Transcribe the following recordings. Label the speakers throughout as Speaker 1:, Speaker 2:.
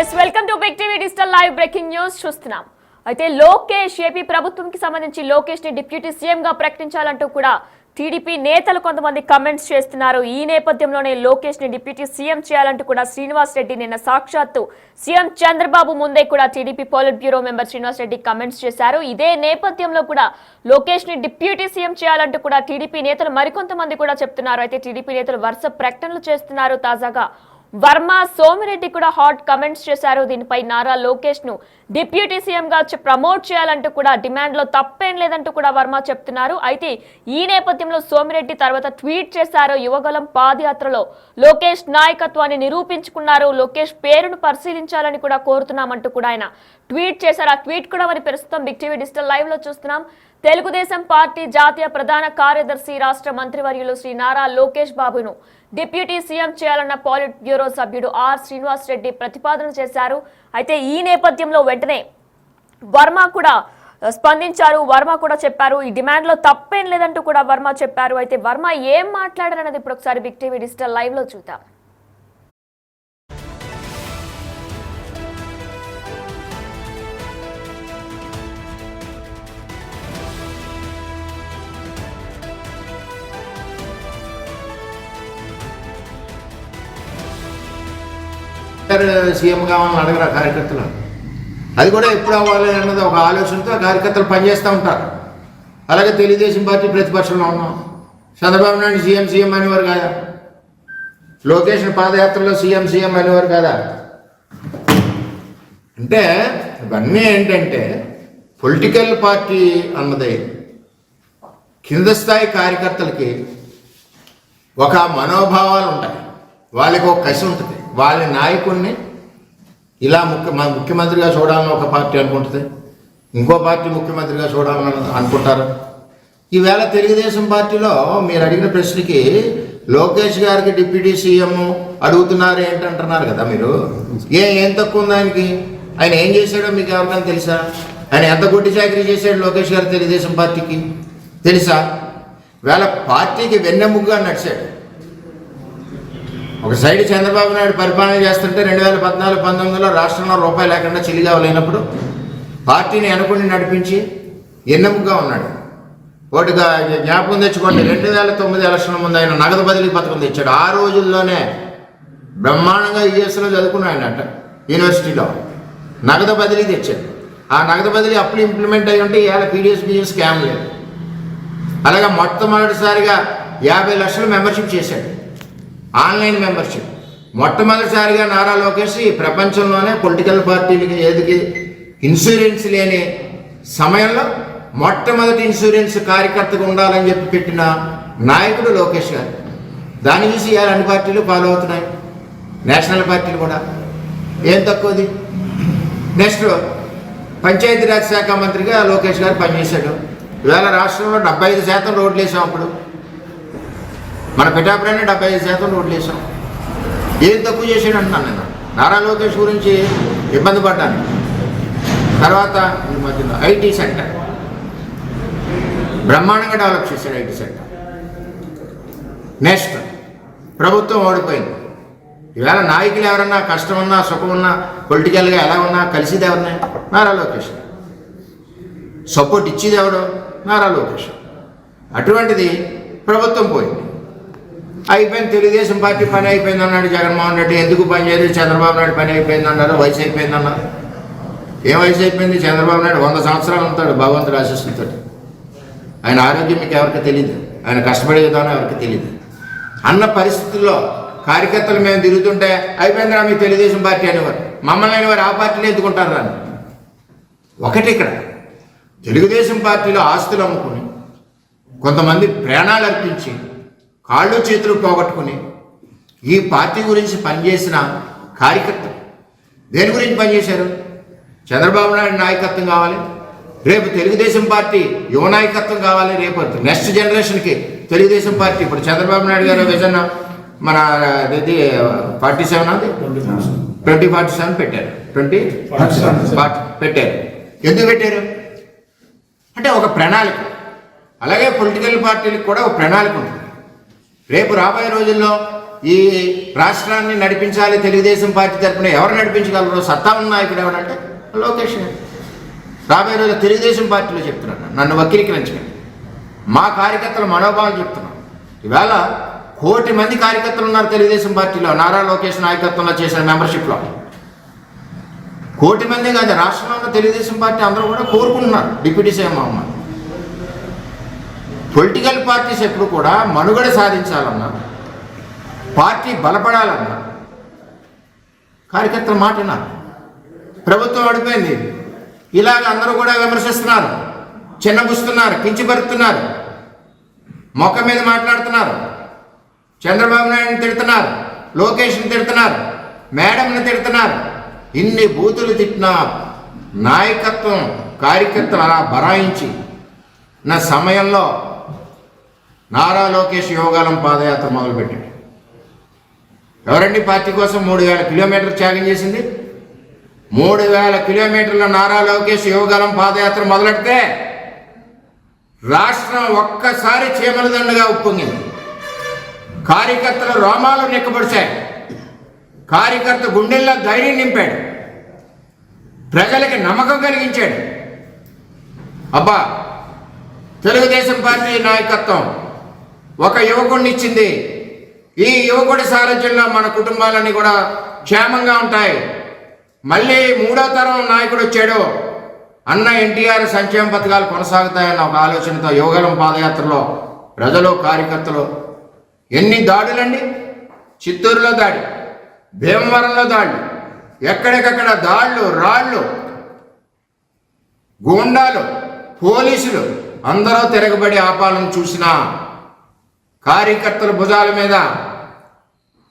Speaker 1: Yes welcome to Big TV digital live breaking news చూస్తున్నాం. అయితే Lokesh AP ప్రభుత్వంకి సంబంధించి లోకేష్ ని డిప్యూటీ సీఎం గా ప్రకటించాలంటూ కూడా టీడీపీ నేతలు కొంతమంది కమెంట్స్ చేస్తున్నారు. ఈ నేపథ్యంలోనే లోకేష్ ని డిప్యూటీ సీఎం చేయాలంటూ కూడా శ్రీనివాస్ రెడ్డి నిన్న సాక్షాత్తు సీఎం చంద్రబాబు ముందే కూడా TDP polit bureau member Srinivas Reddy comments చేశారు. ఇదే నేపథ్యంలో కూడా లోకేష్ ని డిప్యూటీ సీఎం చేయాలంటూ కూడా టీడీపీ నేతలు మరికొంతమంది కూడా చెప్తున్నారు. అయితే టీడీపీ నేతలు వరుస ప్రకటనలు చేస్తున్నారు. తాజాగా వర్మ సోమిరెడ్డి కూడా హాట్ కమెంట్స్ చేశారు. దీనిపై నారా లోకేష్ ను డిప్యూటీ సీఎం గా ప్రమోట్ చేయాలంటూ కూడా డిమాండ్ లో తప్పేం లేదంటూ కూడా వర్మ చెప్తున్నారు. అయితే ఈ నేపథ్యంలో సోమిరెడ్డి తర్వాత ట్వీట్ చేశారు. యువగలం పాదయాత్రలో లోకేష్ నాయకత్వాన్ని నిరూపించుకున్నారు. లోకేష్ పేరును పరిశీలించాలని కూడా కోరుతున్నామంటూ కూడా ఆయన ట్వీట్ చేశారు. ఆ ట్వీట్ కూడా మరి ప్రస్తుతం బిగ్ టీవీ డిజిటల్ లైవ్ లో చూస్తున్నాం. తెలుగుదేశం పార్టీ జాతీయ ప్రధాన కార్యదర్శి రాష్ట్ర మంత్రివర్యులు శ్రీ నారా లోకేష్ బాబును డిప్యూటీ సీఎం చేయాలన్న పోలిట్ బ్యూరో సభ్యుడు ఆర్ శ్రీనివాస్ రెడ్డి ప్రతిపాదన చేశారు. అయితే ఈ నేపథ్యంలో వెంటనే వర్మ కూడా స్పందించారు. వర్మ కూడా చెప్పారు ఈ డిమాండ్ లో తప్పేం లేదంటూ కూడా వర్మ చెప్పారు. అయితే వర్మ ఏం మాట్లాడారన్నది ఇప్పుడు ఒకసారి బిగ్ టీవీ డిజిటల్ లైవ్ లో చూద్దాం.
Speaker 2: సీఎం కావాలని అడగరా కార్యకర్తలు? అది కూడా ఎప్పుడు అవ్వాలి అన్నది ఒక ఆలోచనతో కార్యకర్తలు పనిచేస్తూ ఉంటారు. అలాగే తెలుగుదేశం పార్టీ ప్రతిపక్షంలో ఉన్నాం. చంద్రబాబు నాయుడు సీఎం అనేవారు కాదా? లోకేష్ పాదయాత్రలో సీఎం అనేవారు కాదా? అంటే ఇవన్నీ ఏంటంటే పొలిటికల్ పార్టీ అన్నది కింద స్థాయి కార్యకర్తలకి ఒక మనోభావాలు ఉంటాయి, వాళ్ళకి ఒక కసి ఉంటుంది. వాళ్ళ నాయకుడిని ఇలా ముఖ్యమంత్రిగా చూడాలని ఒక పార్టీ అనుకుంటుంది, ఇంకో పార్టీ ముఖ్యమంత్రిగా చూడాలని అనుకుంటారు. ఈవేళ తెలుగుదేశం పార్టీలో మీరు అడిగిన ప్రశ్నకి లోకేష్ గారికి డిప్యూటీ సీఎం అడుగుతున్నారు ఏంటంటున్నారు కదా మీరు. ఏం తక్కువ ఉంది ఆయనకి? ఆయన ఏం చేశాడో మీకు ఎవరికైనా తెలుసా? ఆయన ఎంత గుడ్డి చాకరీ చేశాడు లోకేష్ గారు తెలుగుదేశం పార్టీకి తెలుసా? వేళ పార్టీకి వెన్నెముగ్గా నడిచాడు. ఒక సైడ్ చంద్రబాబు నాయుడు పరిపాలన చేస్తుంటే 2014-19లో రాష్ట్రంలో రూపాయి లేకుండా చిల్లిగా లేనప్పుడు పార్టీని అనుకుని నడిపించి ఎన్నెముగ్గా ఉన్నాడు. ఒకటిగా జ్ఞాపకం తెచ్చుకోండి, 2009 ఎలక్షన్ ముందు ఆయన నగదు బదిలీ పథకం తెచ్చాడు. ఆ రోజుల్లోనే బ్రహ్మాండంగా యుఎస్లో చదువుకున్నాడు అంట, యూనివర్సిటీలో నగదు బదిలీ తెచ్చాడు. ఆ నగదు బదిలీ అప్పుడు ఇంప్లిమెంట్ అయ్యి ఉంటే ఇవాళ పీడిఎస్ స్కామ్ లేదు. అలాగే మొట్టమొదటిసారిగా 50 లక్షలు మెంబర్షిప్ చేశాడు, ఆన్లైన్ మెంబర్షిప్. మొట్టమొదటిసారిగా నారా లోకేష్ ఈ ప్రపంచంలోనే పొలిటికల్ పార్టీలకి ఏదికి ఇన్సూరెన్స్ లేని సమయంలో మొట్టమొదటి ఇన్సూరెన్స్ కార్యకర్తగా ఉండాలని చెప్పి పెట్టిన నాయకుడు లోకేష్ గారు. దాన్ని చూసి ఇవాళ అన్ని పార్టీలు ఫాలో అవుతున్నాయి, నేషనల్ పార్టీలు కూడా. ఏం తక్కువది? నెక్స్ట్ పంచాయతీరాజ్ శాఖ మంత్రిగా లోకేష్ గారు పనిచేశాడు. ఇవాళ రాష్ట్రంలో 75% రోడ్లు వేసాం. అప్పుడు మన పిఠాపురాన్ని 75% రోడ్లు వేసాం. ఏం తక్కువ చేశాడు అంటున్నాను నేను. నారా లోకేష్ గురించి ఇబ్బంది పడ్డాను. తర్వాత ఈ మధ్యలో ఐటీ సెక్టర్ బ్రహ్మాండంగా డెవలప్ చేశాడు. IT sector. నెక్స్ట్ ప్రభుత్వం ఓడిపోయింది. ఈవేళ నాయకులు ఎవరన్నా కష్టం ఉన్నా సుఖం ఉన్నా పొలిటికల్గా ఎలా ఉన్నా కలిసిది ఎవరినాయి? నారా లోకేష్. సపోర్ట్ ఇచ్చేది ఎవడు? నారా లోకేష్. అటువంటిది ప్రభుత్వం పోయింది, అయిపోయింది. తెలుగుదేశం పార్టీ పని అయిపోయింది అన్నాడు జగన్మోహన్ రెడ్డి. ఎందుకు పని చేయలేదు? చంద్రబాబు నాయుడు పని అయిపోయింది అన్నారు, వయసు అయిపోయింది అన్నారు. ఏం వయసు అయిపోయింది? చంద్రబాబు నాయుడు 100 సంవత్సరాలు ఉంటాడు భగవంతుడు ఆశీస్సులతో. ఆయన ఆరోగ్యం మీకు ఎవరికి తెలియదు, ఆయన కష్టపడే విధానం ఎవరికి తెలియదు అన్న పరిస్థితుల్లో కార్యకర్తలు మేము తిరుగుతుంటే అయిపోయిందిరా మీ తెలుగుదేశం పార్టీ అనేవారు. మమ్మల్ని అనేవారు. ఆ పార్టీని ఎత్తుకుంటారు అని. ఒకటి ఇక్కడ తెలుగుదేశం పార్టీలో ఆస్తులు అమ్ముకుని కొంతమంది ప్రాణాలు అర్పించి కాళ్ళు చేతులు పోగొట్టుకుని ఈ పార్టీ గురించి పనిచేసిన కార్యకర్తలు దేని గురించి పనిచేశారు? చంద్రబాబు నాయుడు నాయకత్వం కావాలి, రేపు తెలుగుదేశం పార్టీ యువ నాయకత్వం కావాలి, రేపు నెక్స్ట్ జనరేషన్కి తెలుగుదేశం పార్టీ. ఇప్పుడు చంద్రబాబు నాయుడు గారు విజన్ మన 47 అది 2047 పెట్టారు. 2047 పెట్టారు. ఎందుకు పెట్టారు అంటే ఒక ప్రణాళిక. అలాగే పొలిటికల్ పార్టీలకు కూడా ఒక ప్రణాళిక ఉంటుంది. రేపు రాబోయే రోజుల్లో ఈ రాష్ట్రాన్ని నడిపించాలి తెలుగుదేశం పార్టీ తరఫున ఎవరు నడిపించగలరు? సత్తా ఉన్న నాయకుడు ఎవరంటే లోకేష్ గారు. రాబోయే రోజుల్లో తెలుగుదేశం పార్టీలో చెప్తున్నాను, నన్ను వక్రీకరించకండి. మా కార్యకర్తల మనోభావాలు చెప్తున్నాం. ఈవేళ 1 కోటి మంది కార్యకర్తలు ఉన్నారు తెలుగుదేశం పార్టీలో, నారా లోకేష్ నాయకత్వంలో చేసిన మెంబర్షిప్లో. 1 కోటి మంది కాదు, రాష్ట్రంలో ఉన్న తెలుగుదేశం పార్టీ అందరూ కూడా కోరుకుంటున్నారు డిప్యూటీ సీఎం అమ్మ. పొలిటికల్ పార్టీస్ ఎప్పుడు కూడా మనుగడ సాధించాలన్నా, పార్టీ బలపడాలన్నా కార్యకర్తల మాట విన్నారు. ప్రభుత్వం ఓడిపోయింది, ఇలాగ అందరూ కూడా విమర్శిస్తున్నారు, చిన్నబుస్తున్నారు, కించపరుస్తున్నారు, మొక్క మీద మాట్లాడుతున్నారు, చంద్రబాబు నాయుడిని తిడుతున్నారు, లోకేష్ని తిడుతున్నారు, మేడంని తిడుతున్నారు. ఇన్ని బూతులు తిట్టిన నాయకత్వం కార్యకర్తలు అలా బరాయించి నా సమయంలో నారా లోకేష్ యోగాలం పాదయాత్ర మొదలుపెట్టాడు. ఎవరండి పార్టీ కోసం 3000 కిలోమీటర్లు త్యాగం చేసింది? 3000 కిలోమీటర్ల నారా లోకేష్ యోగాలం పాదయాత్ర మొదలెడితే రాష్ట్రం ఒక్కసారి చీమల దండుగా ఉప్పొంగింది. కార్యకర్తల రోమాలు నిక్కబడిచాయి, కార్యకర్త గుండెల్లో ధైర్యం నింపాడు, ప్రజలకి నమ్మకం కలిగించాడు. అబ్బా, తెలుగుదేశం పార్టీ నాయకత్వం ఒక యువకుడిని ఇచ్చింది, ఈ యువకుడి సారథ్యంలో మన కుటుంబాలన్నీ కూడా క్షేమంగా ఉంటాయి, మళ్ళీ 3వ తరం నాయకుడు వచ్చాడు, అన్న ఎన్టీఆర్ సంక్షేమ పథకాలు కొనసాగుతాయన్న ఒక ఆలోచనతో యోగాలం పాదయాత్రలో ప్రజలు కార్యకర్తలు ఎన్ని దాడులండి. చిత్తూరులో దాడి, భీమవరంలో దాడులు, ఎక్కడికక్కడ దాడులు, రాళ్ళు, గూండాలు, పోలీసులు అందరూ తిరగబడి ఆపాలను చూసిన కార్యకర్తల భుజాల మీద.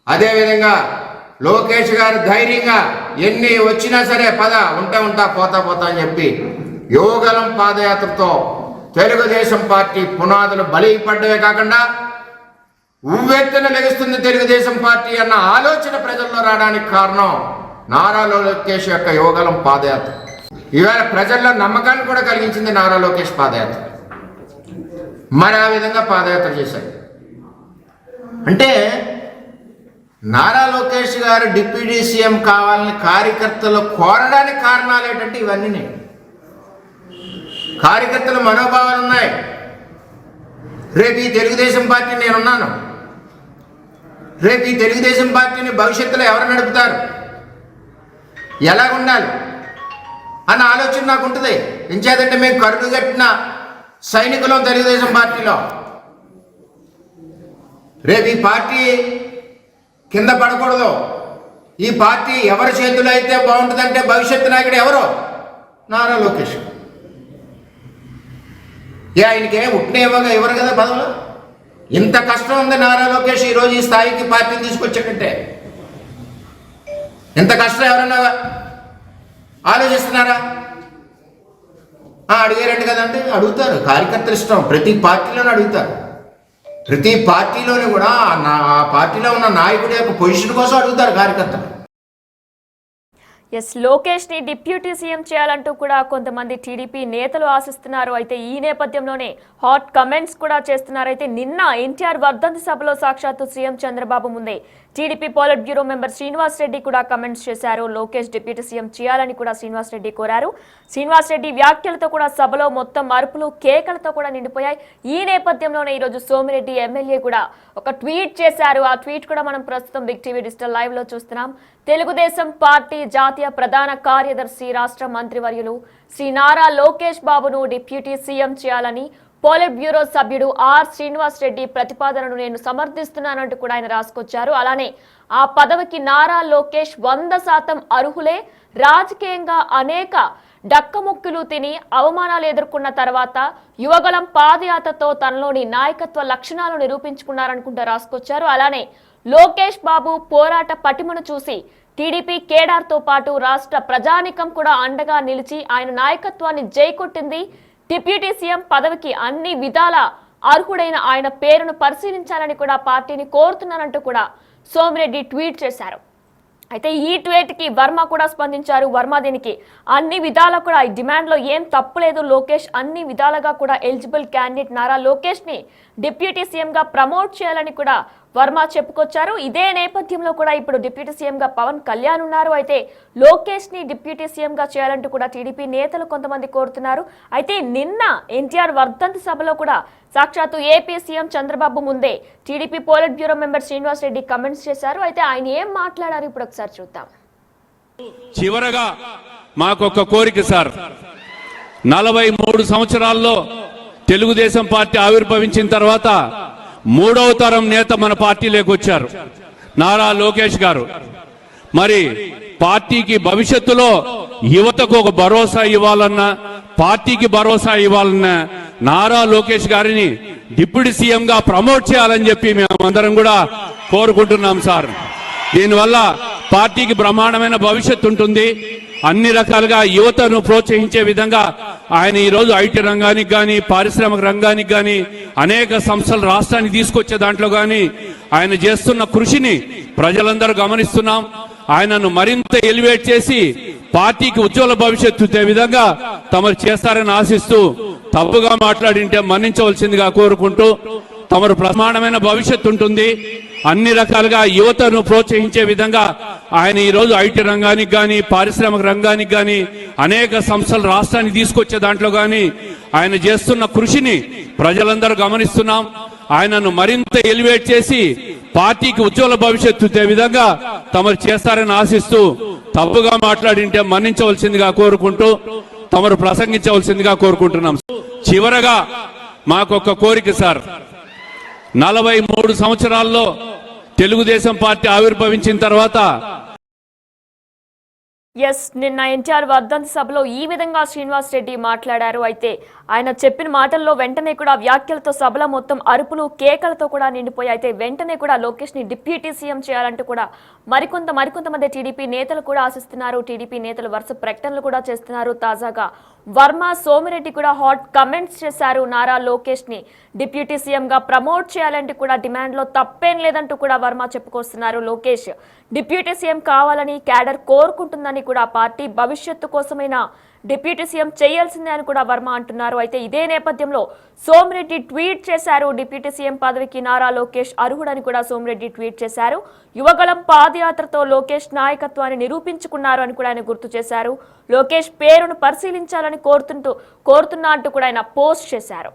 Speaker 2: అదేవిధంగా లోకేష్ గారు ధైర్యంగా ఎన్ని వచ్చినా సరే పద, ఉంటా పోతా అని చెప్పి యోగలం పాదయాత్రతో తెలుగుదేశం పార్టీ పునాదులు బలిపడ్డవే కాకుండా ఉవ్వెత్తున లెగుస్తుంది తెలుగుదేశం పార్టీ అన్న ఆలోచన ప్రజల్లో రావడానికి కారణం నారా లోకేష్ యొక్క యోగలం పాదయాత్ర. ఇవాళ ప్రజల్లో నమ్మకాన్ని కూడా కలిగించింది నారా లోకేష్ పాదయాత్ర. మరి ఆ విధంగా పాదయాత్ర చేశారు అంటే నారా లోకేష్ గారు డిప్యూటీ సీఎం కావాలని కార్యకర్తలు కోరడానికి కారణాలు ఏంటంటే ఇవన్నీ. కార్యకర్తల మనోభావాలు ఉన్నాయి. రేపు ఈ తెలుగుదేశం పార్టీ నేనున్నాను, రేపు ఈ తెలుగుదేశం పార్టీని భవిష్యత్తులో ఎవరు నడుపుతారు, ఎలా ఉండాలి అన్న ఆలోచన నాకు ఉంటుంది. ఎంచేదంటే మేము కరుడు కట్టిన సైనికులం తెలుగుదేశం పార్టీలో. రేపు ఈ పార్టీ కింద పడకూడదు, ఈ పార్టీ ఎవరి చేతులు అయితే బాగుంటుందంటే భవిష్యత్తు నాయకుడు ఎవరు? నారా లోకేష్. ఆయనకే ఉట్నే ఇవ్వరు కదా పదవులు. ఇంత కష్టం ఉంది నారా లోకేష్ ఈరోజు ఈ స్థాయికి పార్టీని తీసుకొచ్చాడంటే. ఇంత కష్టం ఎవరన్నా ఆలోచిస్తున్నారా? అడిగారంట కదంటే అడుగుతారు. కార్యకర్తలు ఇష్టం, ప్రతి పార్టీలోనూ అడుగుతారు. ప్రతి పార్టీలోనూ కూడా ఆ పార్టీలో ఉన్న నాయకుడి యొక్క పొజిషన్ కోసం అడుగుతారు కార్యకర్తలు.
Speaker 1: ఎస్, లోకేష్ ని డిప్యూటీ సీఎం చేయాలంటూ కూడా కొంతమంది టీడీపీ నేతలు ఆశిస్తున్నారు. అయితే ఈ నేపథ్యంలోనే హాట్ కమెంట్స్ కూడా చేస్తున్నారు. అయితే నిన్న ఎన్టీఆర్ వర్ధంతి సభలో సాక్షాత్తు సీఎం చంద్రబాబు ముందే TDP polit bureau member Srinivas Reddy కూడా కమెంట్స్ చేశారు. లోకేష్ డిప్యూటీ సీఎం చేయాలని కూడా శ్రీనివాస్ రెడ్డి కోరారు. శ్రీనివాస్ రెడ్డి వ్యాఖ్యలతో కూడా సభలో మొత్తం అరుపులు కేకలతో కూడా నిండిపోయాయి. ఈ నేపథ్యంలోనే ఈరోజు సోమిరెడ్డి ఎమ్మెల్యే కూడా ఒక ట్వీట్ చేశారు. ఆ ట్వీట్ కూడా మనం ప్రస్తుతం బిగ్ టీవీ డిజిటల్ లైవ్ లో చూస్తున్నాం. తెలుగుదేశం పార్టీ జాతీయ ప్రధాన కార్యదర్శి రాష్ట్ర మంత్రివర్యులు శ్రీ నారా లోకేష్ బాబును డిప్యూటీ సీఎం చేయాలని పోలిట్ బ్యూరో సభ్యుడు ఆర్ శ్రీనివాస్ రెడ్డి ప్రతిపాదనను నేను సమర్థిస్తున్నానంటూ కూడా ఆయన రాసుకొచ్చారు. అలానే ఆ పదవికి నారా లోకేష్ 100% అర్హులే. రాజకీయంగా అనేక డక్కముక్కులు తిని అవమానాలు ఎదుర్కొన్న తర్వాత యువగలం పాదయాత్రతో తనలోని నాయకత్వ లక్షణాలు నిరూపించుకున్నారనుకుంటూ రాసుకొచ్చారు. అలానే లోకేష్ బాబు పోరాట పటిమను చూసి టీడీపీ కేడార్తో పాటు రాష్ట్ర ప్రజానికం కూడా అండగా నిలిచి ఆయన నాయకత్వాన్ని జైకొట్టింది. డిప్యూటీ సీఎం పదవికి అన్ని విధాల అర్హుడైన ఆయన పేరును పరిశీలించాలని కూడా పార్టీని కోరుతున్నానంటూ కూడా సోమిరెడ్డి ట్వీట్ చేశారు. అయితే ఈ ట్వీట్కి వర్మ కూడా స్పందించారు. వర్మ దీనికి అన్ని విధాలా కూడా ఈ డిమాండ్లో ఏం తప్పులేదు, లోకేష్ అన్ని విధాలుగా కూడా ఎలిజిబుల్ క్యాండిడేట్, నారా లోకేష్ని డిప్యూటీ సీఎంగా ప్రమోట్ చేయాలని కూడా వర్మ చెప్పుకొచ్చారు. ఇదే నేపథ్యంలో కూడా ఇప్పుడు డిప్యూటీ సీఎంగా పవన్ కళ్యాణ్ ఉన్నారు. అయితే లోకేష్ ని డిప్యూటీ సీఎంగా చేయాలంటూ కూడా టీడీపీ నేతలు కొంతమంది కోరుతున్నారు. అయితే నిన్న ఎన్టీఆర్ వర్ధంతి సభలో కూడా సాక్షాత్తు ఏపీ సీఎం చంద్రబాబు ముందే TDP polit bureau member Srinivas Reddy comments చేశారు. అయితే ఆయన ఏం మాట్లాడారు ఇప్పుడు ఒకసారి చూద్దాం.
Speaker 3: చివరగా మాకొక కోరిక సార్, 43 సంవత్సరాల్లో తెలుగుదేశం పార్టీ ఆవిర్భవించిన తర్వాత 3వ తరం నేత మన పార్టీలోకి వచ్చారు, నారా లోకేష్ గారు. మరి పార్టీకి భవిష్యత్తులో యువతకు ఒక భరోసా ఇవ్వాలన్నా, పార్టీకి భరోసా ఇవ్వాలన్నా నారా లోకేష్ గారిని డిప్యూటీ సీఎంగా ప్రమోట్ చేయాలని చెప్పి మేమందరం కూడా కోరుకుంటున్నాం సార్. దీనివల్ల పార్టీకి బ్రహ్మాండమైన భవిష్యత్తు ఉంటుంది. అన్ని రకాలుగా యువతను ప్రోత్సహించే విధంగా ఆయన ఈరోజు ఐటీ రంగానికి కానీ, పారిశ్రామిక రంగానికి కానీ, అనేక సంస్థలు రాష్ట్రానికి తీసుకొచ్చే దాంట్లో కానీ ఆయన చేస్తున్న కృషిని ప్రజలందరూ గమనిస్తున్నాం. ఆయనను మరింత ఎలివేట్ చేసి పార్టీకి ఉజ్వల భవిష్యత్తు ఇచ్చే విధంగా తమరు చేస్తారని ఆశిస్తూ, తప్పుగా మాట్లాడింటే మన్నించవలసిందిగా కోరుకుంటూ, తమరు ప్రమాణమైన భవిష్యత్తు ఉంటుంది. అన్ని రకాలుగా యువతను ప్రోత్సహించే విధంగా ఆయన ఈరోజు ఐటీ రంగానికి కానీ, పారిశ్రామిక రంగానికి కానీ, అనేక సంస్థలు రాష్ట్రానికి తీసుకొచ్చే దాంట్లో కానీ ఆయన చేస్తున్న కృషిని ప్రజలందరూ గమనిస్తున్నాం. ఆయనను మరింత ఎలివేట్ చేసి పార్టీకి ఉజ్వల భవిష్యత్తు ఇచ్చే విధంగా తమరు చేస్తారని ఆశిస్తూ, తప్పుగా మాట్లాడింటే మన్నించవలసిందిగా కోరుకుంటూ, తమరు ప్రసంగించవలసిందిగా కోరుకుంటున్నాం. చివరగా మాకొక కోరిక సార్, 43 సంవత్సరాల్లో తెలుగుదేశం పార్టీ ఆవిర్భవించిన తర్వాత
Speaker 1: నిన్న ఎన్టీఆర్ వర్ధంతి సభలో ఈ విధంగా శ్రీనివాస్ రెడ్డి మాట్లాడారు. అయితే ఆయన చెప్పిన మాటల్లో వెంటనే కూడా వ్యాఖ్యలతో సభలో మొత్తం అరుపులు కేకలతో కూడా నిండిపోయి, అయితే వెంటనే కూడా లోకేష్ ని డిప్యూటీ సీఎం చేయాలంటూ కూడా మరికొంతమంది టీడీపీ నేతలు కూడా ఆశిస్తున్నారు. టీడీపీ నేతలు వరుస ప్రకటనలు కూడా చేస్తున్నారు. తాజాగా వర్మ, సోమిరెడ్డి కూడా హాట్ కమెంట్స్ చేశారు. నారా లోకేష్ ని డిప్యూటీ సీఎం గా ప్రమోట్ చేయాలంటూ కూడా డిమాండ్ లో తప్పేం లేదంటూ కూడా వర్మ చెప్పుకొస్తున్నారు. లోకేష్ డిప్యూటీ సీఎం కావాలని క్యాడర్ కోరుకుంటుందని కూడా, పార్టీ భవిష్యత్తు కోసమైనా డిప్యూటీ సీఎం చేయాల్సిందే అని కూడా వర్మ అంటున్నారు. అయితే ఇదే నేపథ్యంలో సోమిరెడ్డి ట్వీట్ చేశారు. డిప్యూటీ సీఎం పదవికి నారా లోకేష్ అర్హుడని కూడా సోమిరెడ్డి ట్వీట్ చేశారు. యువగళం పాదయాత్రతో లోకేష్ నాయకత్వాన్ని నిరూపించుకున్నారు అని కూడా ఆయన గుర్తు చేశారు. లోకేష్ పేరును పరిశీలించాలని కోరుతున్నా అంటూ కూడా ఆయన పోస్ట్ చేశారు.